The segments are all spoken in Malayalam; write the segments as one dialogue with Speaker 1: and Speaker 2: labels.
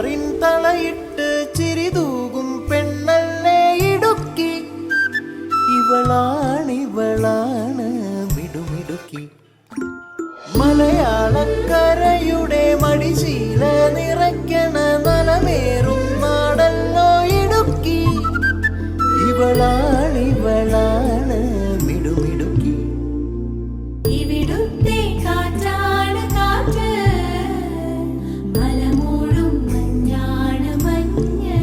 Speaker 1: പെരിയാറിൻ തളയിട്ട് ചിരിതൂകും പെണ്ണല്ലേ ഇടുക്കി. ഇവളാണ് മിടുമിടുക്കി. മലയാളക്കരയുടെ മടിശീല നിറയ്ക്കണ നലമേറും നാടല്ലോ ഇടുക്കി. ഇവളാണ് മിടുമിടുക്കി.
Speaker 2: ഇവിടുത്തെ കാറ്റാണ് കാറ്റ്, മലമൂടും മഞ്ഞാണ് മഞ്ഞ്,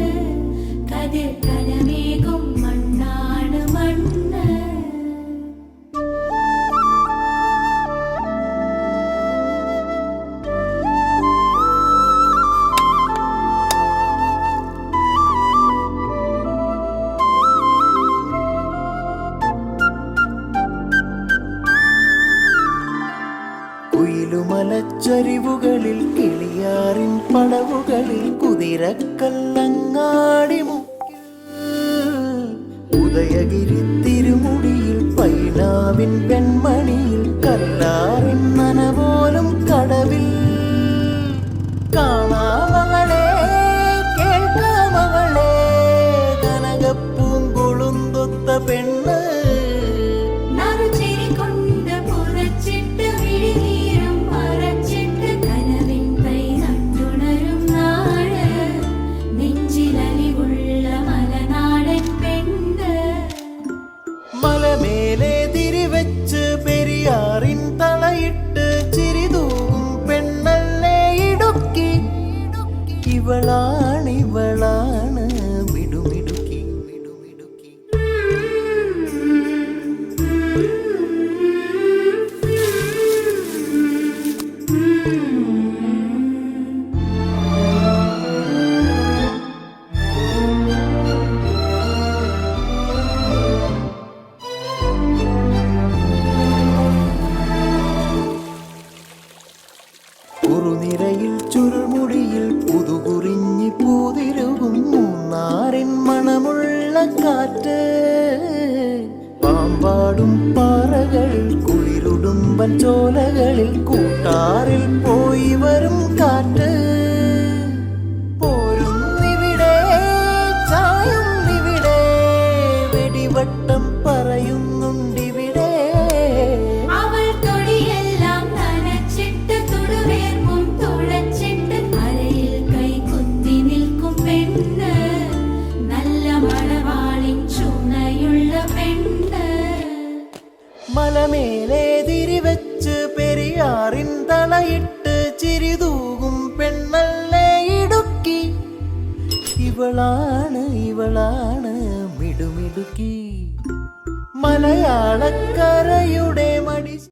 Speaker 2: കതിർ കലമേകും മണ്ണാണ് മണ്ണ്.
Speaker 1: കുയിലുമലച്ചരിവുകളിൽ കിളിയാറിൻ പടവുകളിൽ കുതിരക്കല്ലങ്ങാടി മുക്കിൽ, ഉദയഗിരി തിരുമുടിയിൽ പൈനാവിൻ പെൺമണിയിൽ കല്ലാറിൻ നനപോലും കടവിൽ. കാണാമകളെ കേൾക്കാമകളെ കനകപ്പൂങ്കൊളുന്തൊത്ത പെണ്ണ്. മലമേലെ തിരിവെച്ച് പെരിയാറിൻ തളയിട്ട് ചിരിതൂകും പെണ്ണല്ലേ ഇടുക്കി. ഇവളാണ് മിടുമിടുക്കി. കുറുനിരയിൽ ചുരുൾമുടിയിൽ പുതുകുറിഞ്ഞി പൂതിരുകും മൂന്നാറിൻ മണമുള്ള കാറ്റ്. പാമ്പാടും പാറകളിൽ കുളിരുടുമ്പൻ ചോലകളിൽ കൂട്ടാറിൽ പോയി വരും കാറ്റ്. പോരുന്നിവിടെ ചായുന്നിവിടെ വെടിവട്ടം പറയുന്നുണ്ടിവിടെ. മലമേലെ തിരിവെച്ച് പെരിയാറിൻ തളയിട്ട് ചിരിതൂകും പെണ്ണല്ലേ ഇടുക്കി. ഇവളാണ് മിടുമിടുക്കി. മലയാളക്കരയുടെ